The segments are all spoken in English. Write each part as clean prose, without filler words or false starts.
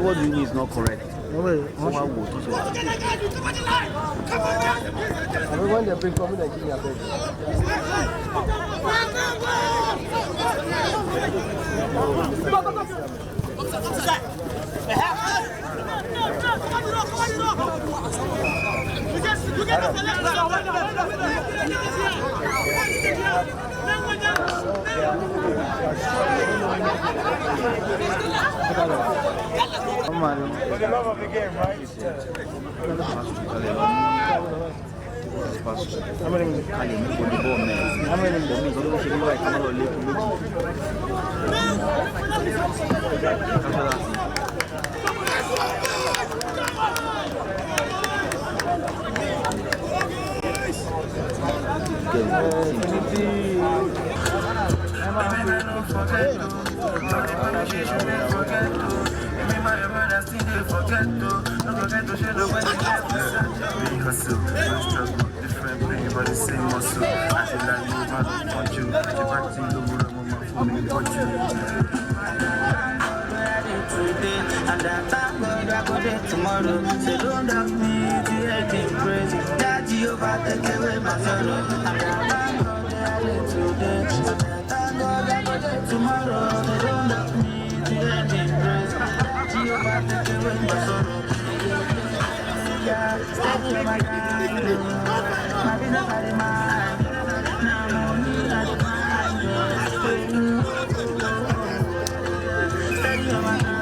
What you mean is not correct. Everyone they bring coming and give me a bed. For the love of the game, right? Tomorrow, so don't have me to hate it crazy. That you take away my sorrow. And thank God that I live today. And thank God that I live tomorrow. So don't have me to hate it crazy. That you take away my sorrow. Steady on my grind. My business I demand. Now me I demand. Steady on my grind.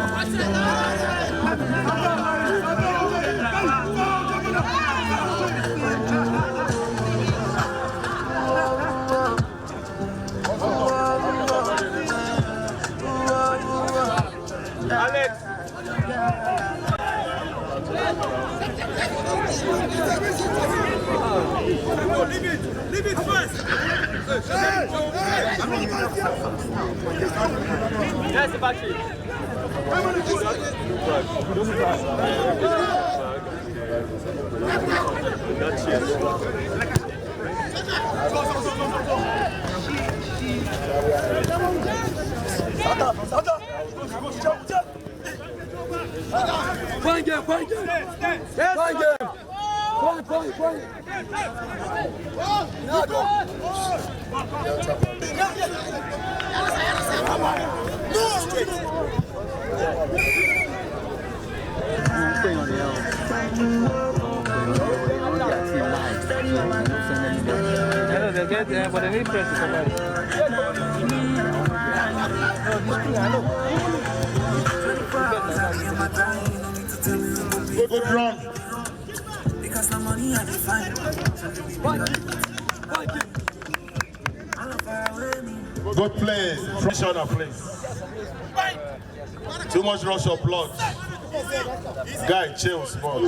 Alex. Leave it first. That's the battery. Point game. Point. But I need press somebody. Good run. Because the money I define. Good play. Pressure, please. Too much rush of blood. Guy, chill small.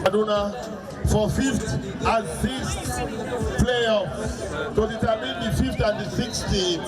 Aduna for 5th and 6th playoffs to determine the 5th and the 6th team.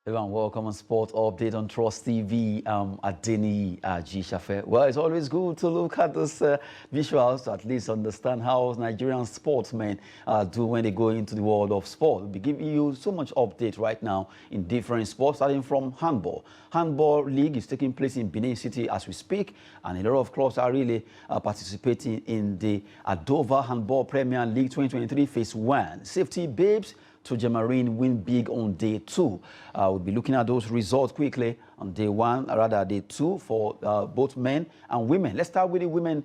Everyone, welcome on Sport Update on Trust TV. Adeni G. Shafe. Well, it's always good to look at those visuals to at least understand how Nigerian sportsmen do when they go into the world of sport. We'll be giving you so much update right now in different sports, starting from handball. Handball League is taking place in Benin City as we speak, and a lot of clubs are really participating in the Adova Handball Premier League 2023 Phase 1. Safety Babes to Jamarine win big on day 2. We'll be looking at those results quickly on day 1, rather day 2 for both men and women. Let's start with the women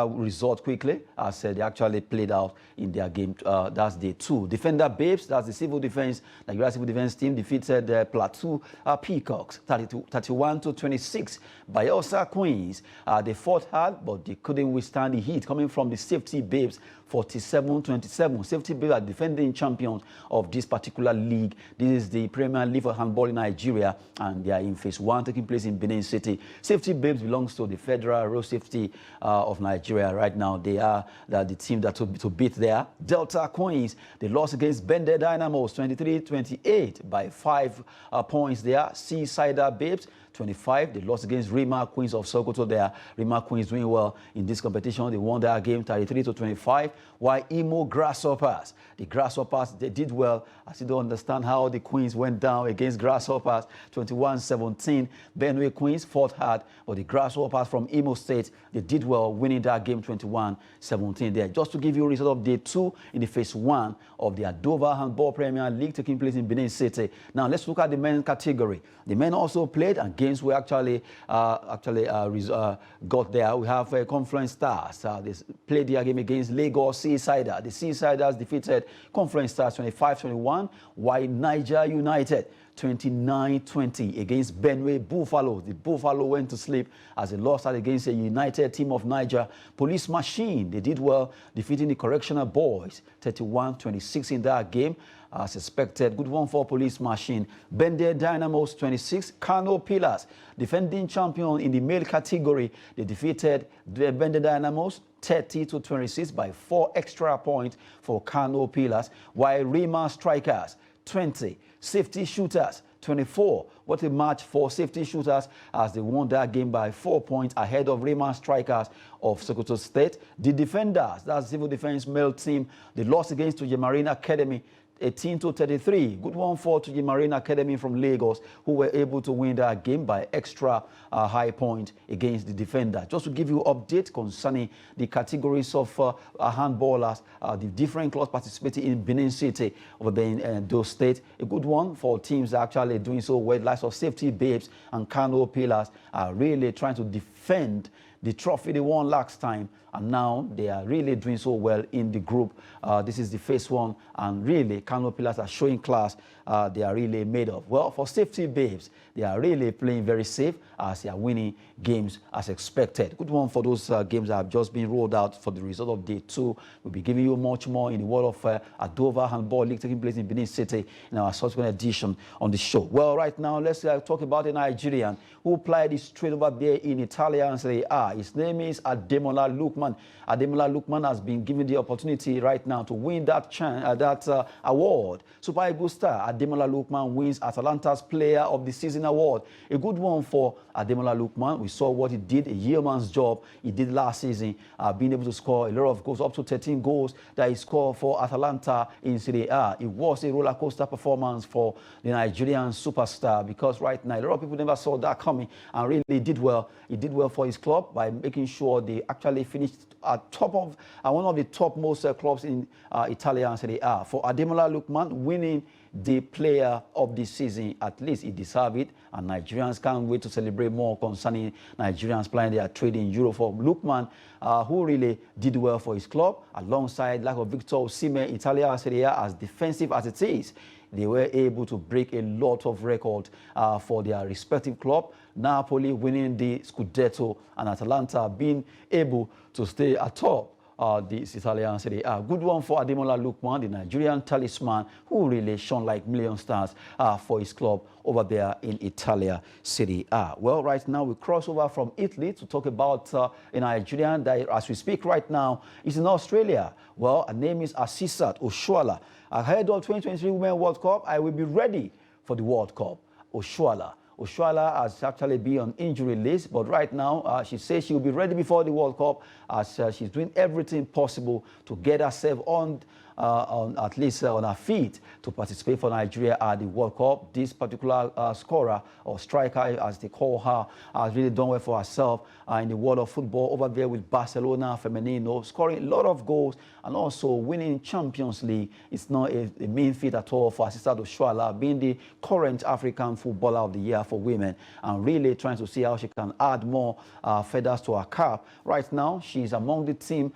result quickly. As said, they actually played out in their game. That's day 2. Defender Babes, that's the civil defense, Nigeria civil defense team, defeated Plateau Peacocks 31-26. Bayelsa Queens, they fought hard, but they couldn't withstand the heat coming from the Safety Babes 47-27. Safety Babes are defending champions of this particular league. This is the Premier League for handball in Nigeria, and they are in Phase 1 taking place in Benin City. Safety Babes belongs to the Federal Road Safety of Nigeria right now. They are the team that to beat there. Delta Queens, they lost against Bende Dynamos 23-28 by 5 points there. Seasider Babes 25. They lost against Rima Queens of Sokoto there. Rima Queens doing well in this competition. They won their game 33-25. While Imo Grasshoppers, the Grasshoppers, they did well. I still don't understand how the Queens went down against Grasshoppers 21-17. Benue Queens fought hard, but the Grasshoppers from Imo State, they did well, winning that game 21-17 there. Just to give you a result of day 2 in the Phase 1 of the Adova Handball Premier League taking place in Benin City. Now let's look at the men's category. The men also played, and games were actually got there. We have Conference Stars. They played their game against Lagos Seasider. The Seasiders defeated Conference Stars 25-21, while Niger United 29-20 against Benue Buffalo. The Buffalo went to sleep as they lost out against a United team of Niger. Police Machine, they did well, defeating the Correctional Boys 31-26 in that game. As expected, good one for Police Machine. Bende Dynamos 26. Kano Pillars, defending champion in the male category, they defeated the Bende Dynamos 30-26 by 4 extra points for Kano Pillars, while Rima Strikers 20. Safety Shooters 24. What a match for Safety Shooters as they won that game by 4 points ahead of Rima Strikers of Sokoto State. The Defenders, that's civil defense male team, they lost against Tujamarine Academy 18-33. Good one for Tujamarine Academy from Lagos, who were able to win that game by extra high point against the Defender. Just to give you an update concerning the categories of handballers, the different clubs participating in Benin City over there in those states. A good one for teams actually doing so well. Likes of Safety Babes and Kano Pillars are really trying to defend the trophy they won last time, and now they are really doing so well in the group. This is the Phase 1, and really Kano Pillars are showing class. They are really made of. Well, for Safety Babes, they are really playing very safe as they are winning games as expected. Good one for those games that have just been rolled out for the result of day 2. We'll be giving you much more in the world of Adova Handball League taking place in Benin City in our subsequent edition on the show. Well, right now, let's talk about a Nigerian who played straight over there in Italian Serie A. His name is Ademola Lookman. Ademola Lookman has been given the opportunity right now to win that award. Super Eagles star Ademola Lookman wins Atalanta's Player of the Season award. A good one for Ademola Lookman. We saw what he did, a yeoman's job he did last season, being able to score a lot of goals, up to 13 goals that he scored for Atalanta in Serie A. It was a roller coaster performance for the Nigerian superstar, because right now a lot of people never saw that coming, and really did well. He did well for his club by making sure they actually finished at top of one of the topmost clubs in Italian Serie A. For Ademola Lookman, winning the Player of the Season, at least he deserves it, and Nigerians can't wait to celebrate more concerning Nigerians playing their trade in Europe. For Lookman, who really did well for his club, alongside like of Victor Osimhen, Italian Serie A, as defensive as it is, they were able to break a lot of records for their respective club. Napoli winning the Scudetto and Atalanta being able to stay atop this Italian Serie A. Good one for Ademola Lookman, the Nigerian talisman, who really shone like million stars for his club over there in Italia Serie A. Well, right now we cross over from Italy to talk about a Nigerian that, as we speak right now, is in Australia. Well, her name is Asisat Oshoala. Ahead of 2023 Women's World Cup, I will be ready for the World Cup. Oshoala has actually been on injury list, but right now she says she will be ready before the World Cup, as she's doing everything possible to get herself on at least on her feet to participate for Nigeria at the World Cup. This particular scorer or striker, as they call her, has really done well for herself in the world of football over there with Barcelona Femenino, scoring a lot of goals and also winning Champions League. It's not a main feat at all for Asisat Oshoala, being the current African Footballer of the Year for women, and really trying to see how she can add more feathers to her cap. Right now, she's among the team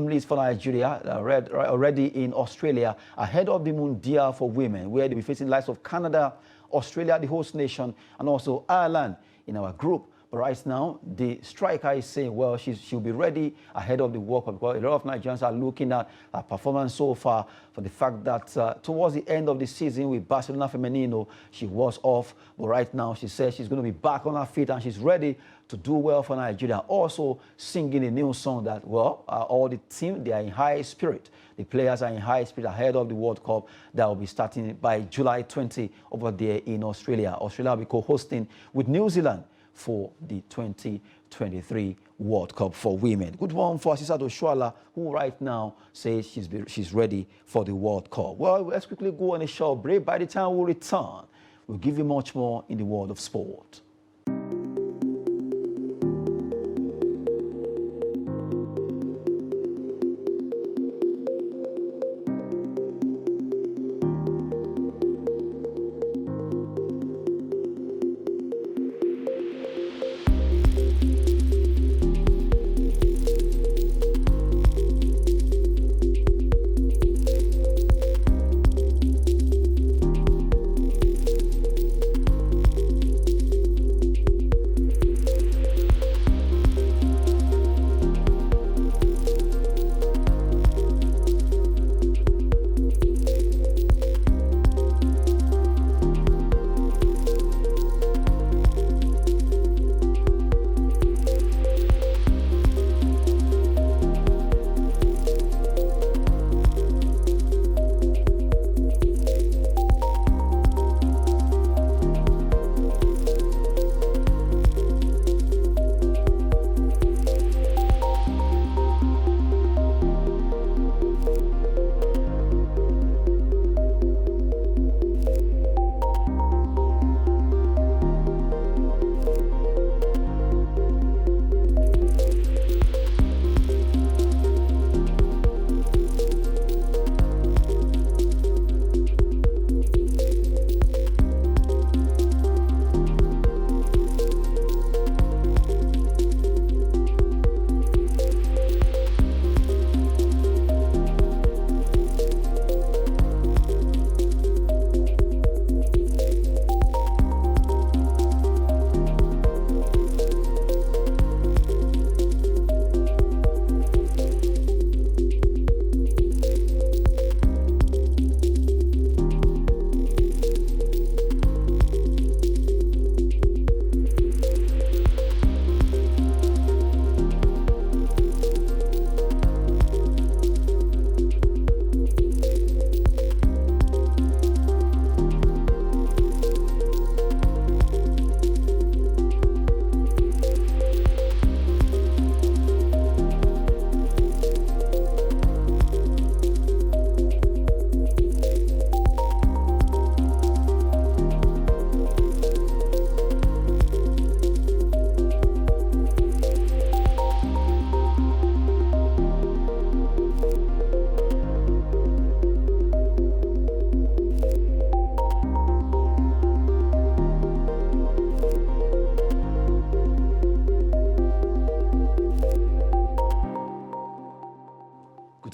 list for Nigeria, already in Australia, ahead of the Mundial for women, where they'll be facing the likes of Canada, Australia, the host nation, and also Ireland in our group. But right now, the striker is saying, well, she'll be ready ahead of the World Cup, because a lot of Nigerians are looking at her performance so far, for the fact that towards the end of the season with Barcelona Femenino, she was off. But right now, she says she's going to be back on her feet and she's ready to do well for Nigeria. Also singing a new song that, well, all the team, they are in high spirit. The players are in high spirit ahead of the World Cup that will be starting by July 20 over there in Australia. Australia will be co-hosting with New Zealand for the 2023 World Cup for women. Good one for Asisat Oshoala, who right now says she's ready for the World Cup. Well, let's quickly go on a short break. By the time we return, we'll give you much more in the world of sport.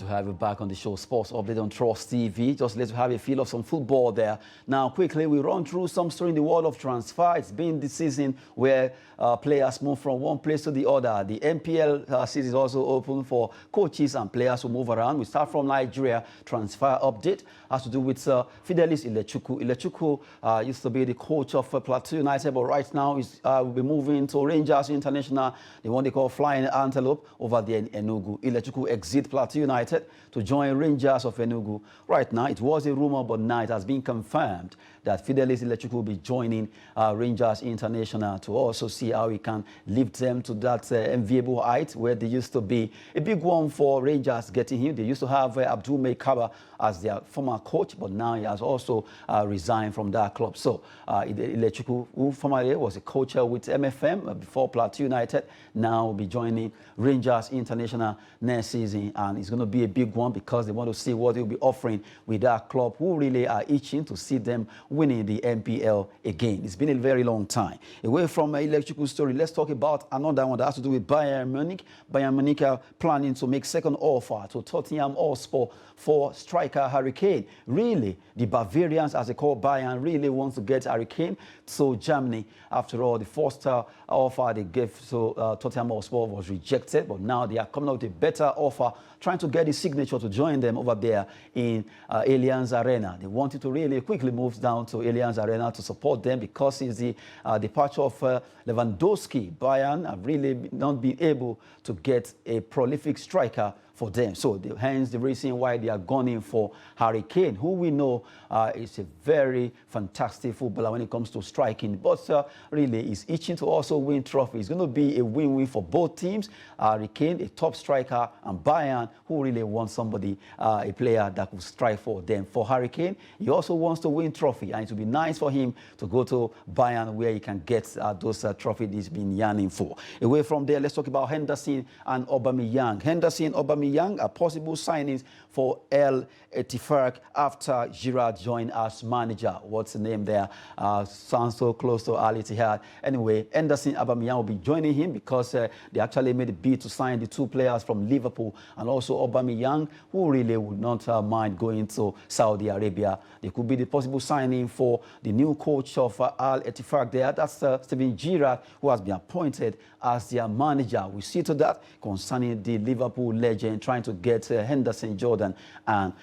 have you back on the show, Sports Update on Trust TV. Just let you have a feel of some football there. Now, quickly, we run through some story in the world of transfer. It's been the season where players move from one place to the other. The NPL season is also open for coaches and players who move around. We start from Nigeria. Transfer update has to do with Fidelis Ilechukwu. Ilechukwu used to be the coach of Plateau United, but right now will be moving to Rangers International, the one they call Flying Antelope, over there in Enugu. Ilechukwu exit Plateau United to join Rangers of Enugu. Right now, it was a rumor, but now it has been confirmed that Fidelis Ilechukwu will be joining Rangers International to also see how he can lift them to that enviable height where they used to be. A big one for Rangers getting him. They used to have Abdul Mekaba as their former coach, but now he has also resigned from that club. So Ilechukwu, who formerly was a coach with MFM before Plateau United, now will be joining Rangers International next season, and it's going to be a big one because they want to see what he'll be offering with that club, who really are itching to see them winning the NPL again. It's been a very long time. Away from Ilechukwu story, let's talk about another one that has to do with Bayern Munich. Bayern Munich are planning to make second offer to Tottenham Hotspur for striker Harry Kane. Really, the Bavarians, as they call Bayern, really wants to get Harry Kane to Germany. After all, the first offer they gave to Tottenham Hotspur was rejected, but now they are coming out with a better offer, trying to get his signature to join them over there in Allianz Arena. They wanted to really quickly move down to Allianz Arena to support them because it's the departure of Lewandowski. Bayern have really not been able to get a prolific striker for them. So hence the reason why they are gunning for Harry Kane, who we know is a very fantastic footballer when it comes to striking, but really is itching to also win trophies. It's going to be a win-win for both teams. Harry Kane, a top striker, and Bayern, who really wants somebody, a player that will strike for them. For Harry Kane, he also wants to win trophy, and it would be nice for him to go to Bayern where he can get those trophies he's been yearning for. Away from there, let's talk about Henderson and Aubameyang. Henderson, Aubameyang are possible signings for El Ettifaq after Giroud joined as manager. What's the name there? Sounds so close to Al Ittihad. Anyway, Henderson Aubameyang will be joining him because they actually made a bid to sign the two players from Liverpool, and also Aubameyang, who really would not mind going to Saudi Arabia. They could be the possible signing for the new coach of Al Ettifaq there. That's Steven Gerrard, who has been appointed as their manager. We see to that concerning the Liverpool legend trying to get Henderson, Jordan, and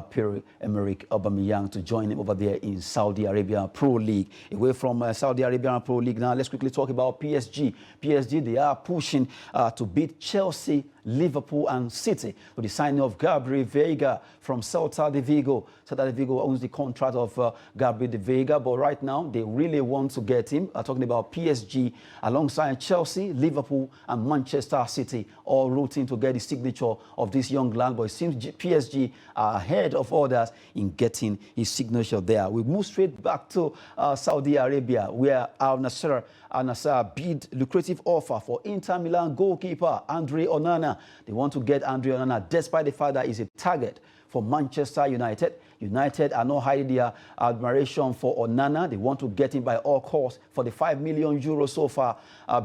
Pierre-Emerick Aubameyang to join him over there in Saudi Arabia Pro League. Away from Saudi Arabia Pro League now, let's quickly talk about PSG. PSG, they are pushing to beat Chelsea, Liverpool and City with the signing of Gabriel Veiga from Celta de Vigo. Celta de Vigo owns the contract of Gabriel de Veiga, but right now they really want to get him. Talking about PSG alongside Chelsea, Liverpool and Manchester City, all rooting to get the signature of this young lad, but it seems PSG are ahead of others in getting his signature there. We move straight back to Saudi Arabia, where Al Nassr bid lucrative offer for Inter Milan goalkeeper Andre Onana. They want to get Andre Onana despite the fact that he's a target for Manchester United. United are not hiding their admiration for Onana. They want to get him by all costs for the €5 million so far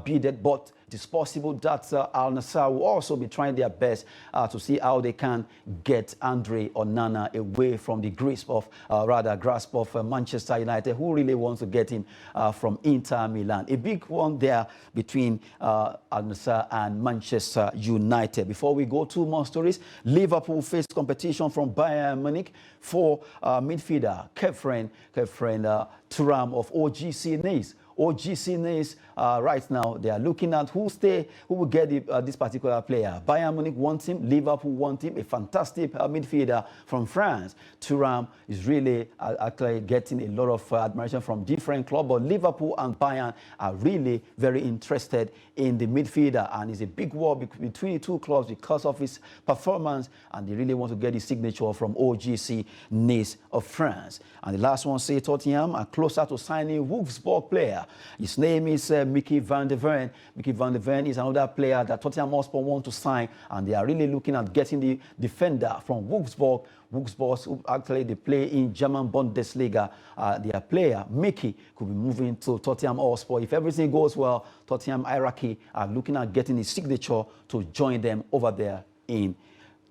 bidded, but it is possible that Al Nassr will also be trying their best to see how they can get Andre Onana away from the grasp of Manchester United, who really wants to get him from Inter Milan. A big one there between Al Nassr and Manchester United. Before we go to more stories, Liverpool face competition from Bayern Munich for midfielder Kefren Thuram of OGC Nice. OGC Nice, right now, they are looking at who will get this particular player. Bayern Munich wants him, Liverpool wants him, a fantastic midfielder from France. Thuram is really actually getting a lot of admiration from different clubs, but Liverpool and Bayern are really very interested in the midfielder, and it's a big war between the two clubs because of his performance, and they really want to get his signature from OGC Nice of France. And the last one, say Tottenham are closer to signing Wolfsburg player. His name is Mickey van der Ven. Mickey van der Ven is another player that Tottenham Hotspur want to sign, and they are really looking at getting the defender from Wolfsburg. Wolfsburg, who actually they play in German Bundesliga. Their player, Mickey, could be moving to Tottenham Hotspur. If everything goes well, Tottenham hierarchy are looking at getting his signature to join them over there in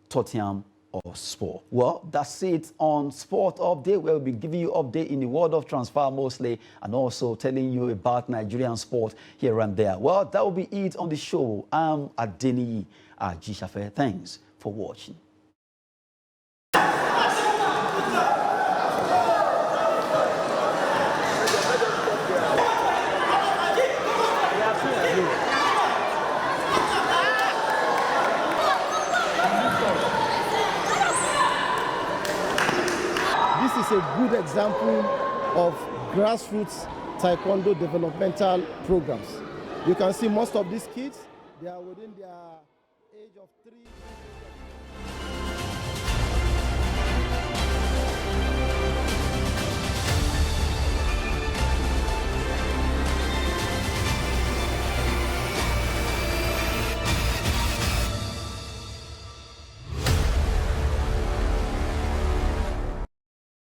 Tottenham or sport. Well, that's it on Sport Update, where we'll be giving you update in the world of transfer mostly, and also telling you about Nigerian sport here and there. Well, that will be it on the show. I'm Ademola Gishafe. Thanks for watching. This is a good example of grassroots taekwondo developmental programs. You can see most of these kids, they are within their age of 3.